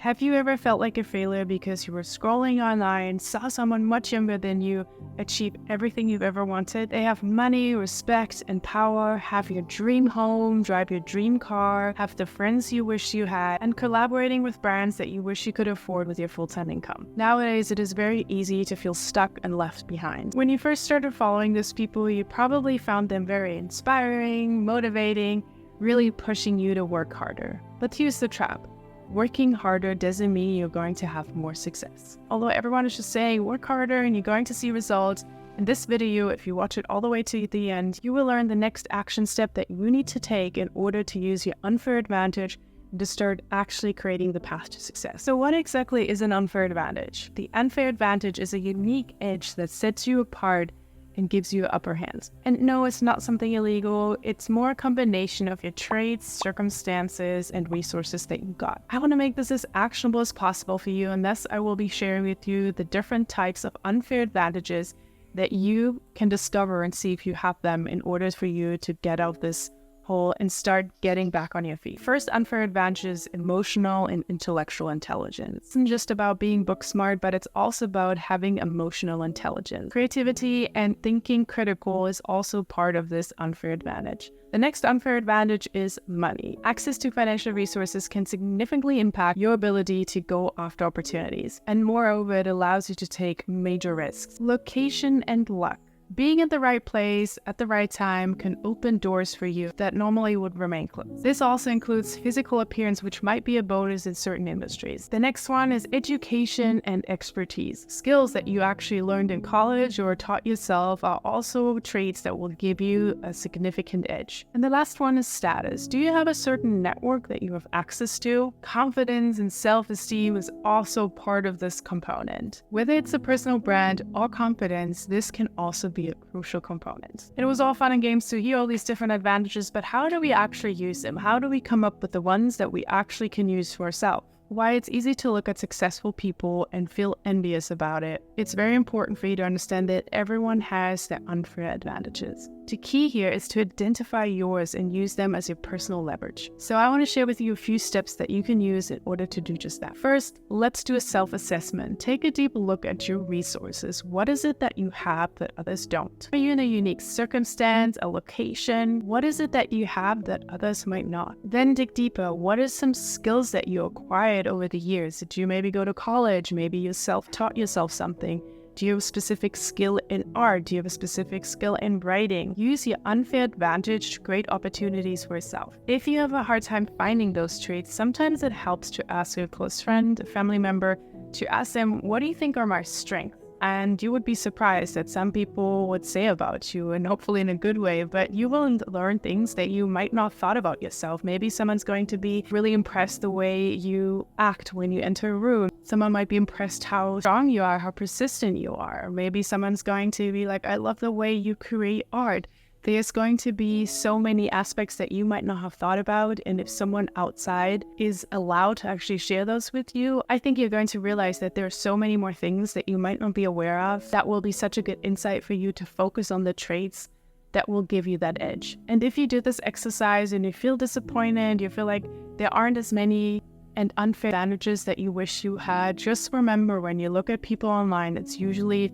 Have you ever felt like a failure because you were scrolling online, saw someone much younger than you achieve everything you've ever wanted? They have money, respect, and power, have your dream home, drive your dream car, have the friends you wish you had, and collaborating with brands that you wish you could afford with your full-time income. Nowadays, it is very easy to feel stuck and left behind. When you first started following these people, you probably found them very inspiring, motivating, really pushing you to work harder. But here's the trap. Working harder doesn't mean you're going to have more success. Although everyone is just saying work harder and you're going to see results, in this video, if you watch it all the way to the end, you will learn the next action step that you need to take in order to use your unfair advantage and to start actually creating the path to success. So what exactly is an unfair advantage? The unfair advantage is a unique edge that sets you apart and gives you upper hand. And no, it's not something illegal. It's more a combination of your traits, circumstances, and resources that you got. I want to make this as actionable as possible for you, and thus I will be sharing with you the different types of unfair advantages that you can discover and see if you have them in order for you to get out this hole and start getting back on your feet. First unfair advantage is emotional and intellectual intelligence. It isn't just about being book smart, but it's also about having emotional intelligence. Creativity and thinking critical is also part of this unfair advantage. The next unfair advantage is money. Access to financial resources can significantly impact your ability to go after opportunities. And moreover, it allows you to take major risks. Location and luck. Being at the right place at the right time can open doors for you that normally would remain closed. This also includes physical appearance, which might be a bonus in certain industries. The next one is education and expertise. Skills that you actually learned in college or taught yourself are also traits that will give you a significant edge. And the last one is status. Do you have a certain network that you have access to? Confidence and self-esteem is also part of this component. Whether it's a personal brand or confidence, this can also be a crucial component. It was all fun and games to hear all these different advantages, but how do we actually use them? How do we come up with the ones that we actually can use for ourselves? Why it's easy to look at successful people and feel envious about it. It's very important for you to understand that everyone has their unfair advantages. The key here is to identify yours and use them as your personal leverage. So I want to share with you a few steps that you can use in order to do just that. First, let's do a self-assessment. Take a deep look at your resources. What is it that you have that others don't? Are you in a unique circumstance, a location? What is it that you have that others might not? Then dig deeper. What are some skills that you acquired over the years? Did you maybe go to college? Maybe you self-taught yourself something? Do you have a specific skill in art? Do you have a specific skill in writing? Use your unfair advantage to create opportunities for yourself. If you have a hard time finding those traits, sometimes it helps to ask a close friend, a family member, to ask them, what do you think are my strengths? And you would be surprised that some people would say about you, and hopefully in a good way, but you will learn things that you might not have thought about yourself. Maybe someone's going to be really impressed the way you act when you enter a room. Someone might be impressed how strong you are, how persistent you are. Maybe someone's going to be like, I love the way you create art. There's going to be so many aspects that you might not have thought about, and if someone outside is allowed to actually share those with you, I think you're going to realize that there are so many more things that you might not be aware of. That will be such a good insight for you to focus on the traits that will give you that edge. And if you do this exercise and you feel disappointed, you feel like there aren't as many and unfair advantages that you wish you had, just remember when you look at people online, it's usually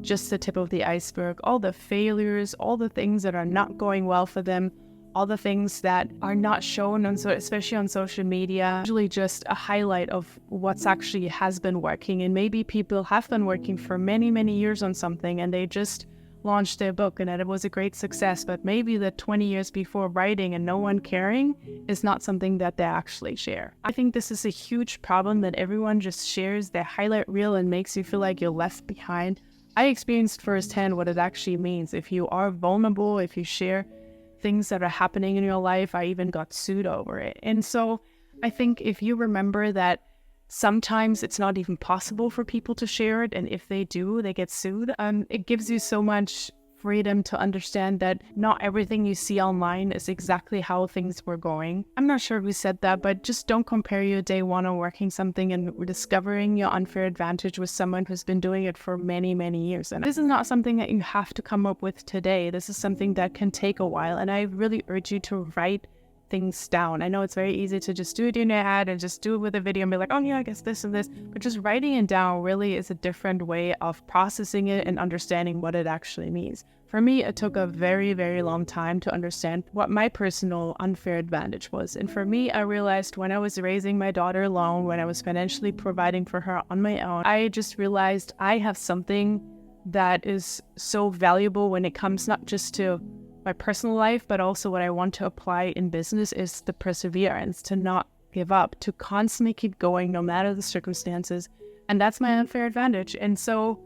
just the tip of the iceberg. All the failures, all the things that are not going well for them, all the things that are not shown on, especially on social media, usually just a highlight of what's actually has been working. And maybe people have been working for many, many years on something and they just launched their book and it was a great success, but maybe the 20 years before writing and no one caring is not something that they actually share. I think this is a huge problem, that everyone just shares their highlight reel and makes you feel like you're left behind. I experienced firsthand what it actually means. If you are vulnerable, if you share things that are happening in your life, I even got sued over it. And so I think if you remember that sometimes it's not even possible for people to share it, and if they do, they get sued, it gives you so much freedom to understand that not everything you see online is exactly how things were going. I'm not sure who said that, but just don't compare your day one on working something and discovering your unfair advantage with someone who's been doing it for many, many years. And this is not something that you have to come up with today. This is something that can take a while. And I really urge you to write things down. I know it's very easy to just do it in your head and just do it with a video and be like, oh yeah, I guess this and this. But just writing it down really is a different way of processing it and understanding what it actually means. For me, it took a very, very long time to understand what my personal unfair advantage was. And for me, I realized when I was raising my daughter alone, when I was financially providing for her on my own, I just realized I have something that is so valuable when it comes not just to my personal life, but also what I want to apply in business is the perseverance, to not give up, to constantly keep going no matter the circumstances. And that's my unfair advantage. And so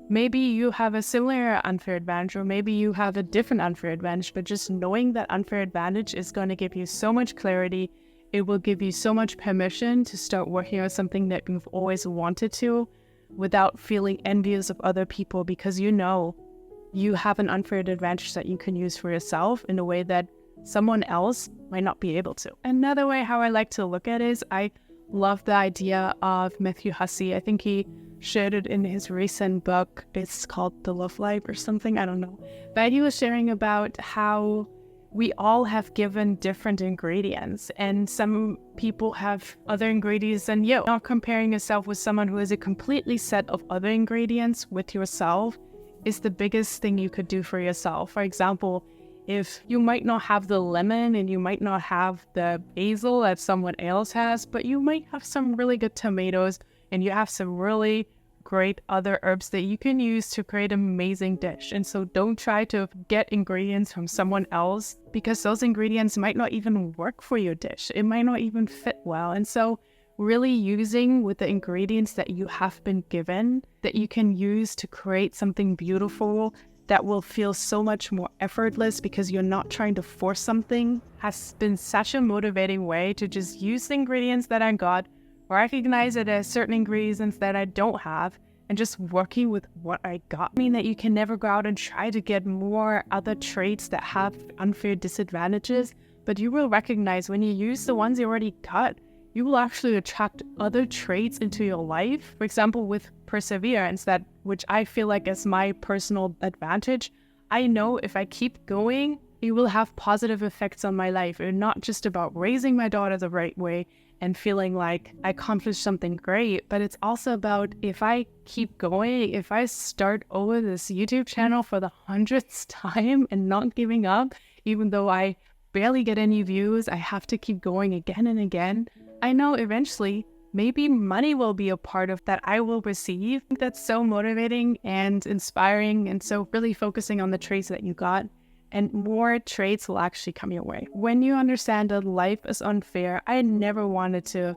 maybe you have a similar unfair advantage, or maybe you have a different unfair advantage, but just knowing that unfair advantage is going to give you so much clarity. It will give you so much permission to start working on something that you've always wanted to without feeling envious of other people, because you know you have an unfair advantage that you can use for yourself in a way that someone else might not be able to. Another way how I like to look at it is I love the idea of Matthew Hussey. I think he shared it in his recent book. It's called The Love Life or something, I don't know. But he was sharing about how we all have given different ingredients, and some people have other ingredients than you. Not comparing yourself with someone who has a completely set of other ingredients with yourself is the biggest thing you could do for yourself. For example, if you might not have the lemon and you might not have the basil that someone else has, but you might have some really good tomatoes and you have some really great other herbs that you can use to create an amazing dish. And so don't try to get ingredients from someone else, because those ingredients might not even work for your dish. It might not even fit well. And so really using with the ingredients that you have been given, that you can use to create something beautiful that will feel so much more effortless because you're not trying to force something, has been such a motivating way to just use the ingredients that I got, recognize that there's certain ingredients that I don't have, and just working with what I got. I mean that you can never go out and try to get more other traits that have unfair disadvantages, but you will recognize when you use the ones you already got, you will actually attract other traits into your life. For example, with perseverance, which I feel like is my personal advantage, I know if I keep going, it will have positive effects on my life. It's not just about raising my daughter the right way and feeling like I accomplished something great, but it's also about if I keep going, if I start over this YouTube channel for the 100th time and not giving up, even though I barely get any views, I have to keep going again and again. I know eventually maybe money will be a part of that I will receive. That's so motivating and inspiring. And so really focusing on the traits that you got, and more traits will actually come your way. When you understand that life is unfair, I never wanted to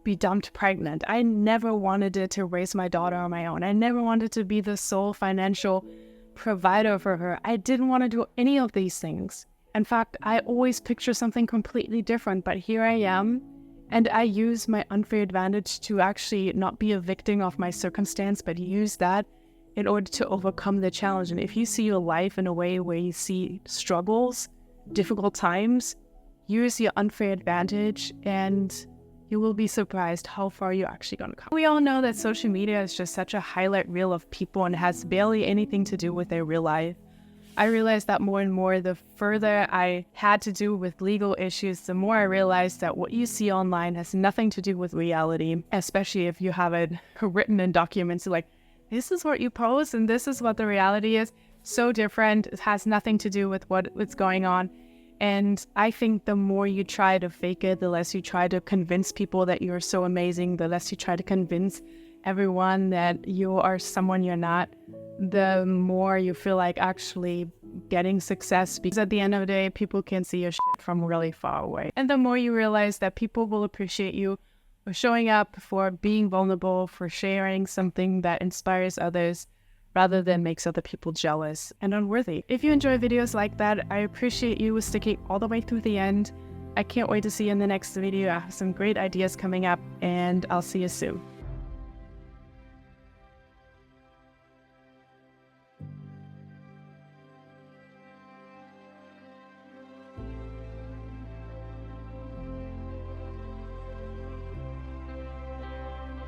be dumped pregnant. I never wanted to raise my daughter on my own. I never wanted to be the sole financial provider for her. I didn't want to do any of these things. In fact, I always picture something completely different, but here I am. And I use my unfair advantage to actually not be a victim of my circumstance, but use that in order to overcome the challenge. And if you see your life in a way where you see struggles, difficult times, use your unfair advantage and you will be surprised how far you're actually going to come. We all know that social media is just such a highlight reel of people and has barely anything to do with their real life. I realized that more and more the further I had to do with legal issues, the more I realized that what you see online has nothing to do with reality, especially if you have it written in documents like, this is what you post and this is what the reality is. So different. It has nothing to do with what's going on. And I think the more you try to fake it, the less you try to convince people that you're so amazing, the less you try to convince everyone that you are someone you're not, the more you feel like actually getting success, because at the end of the day, people can see your shit from really far away. And the more you realize that people will appreciate you for showing up, for being vulnerable, for sharing something that inspires others, rather than makes other people jealous and unworthy. If you enjoy videos like that, I appreciate you sticking all the way through the end. I can't wait to see you in the next video. I have some great ideas coming up, and I'll see you soon.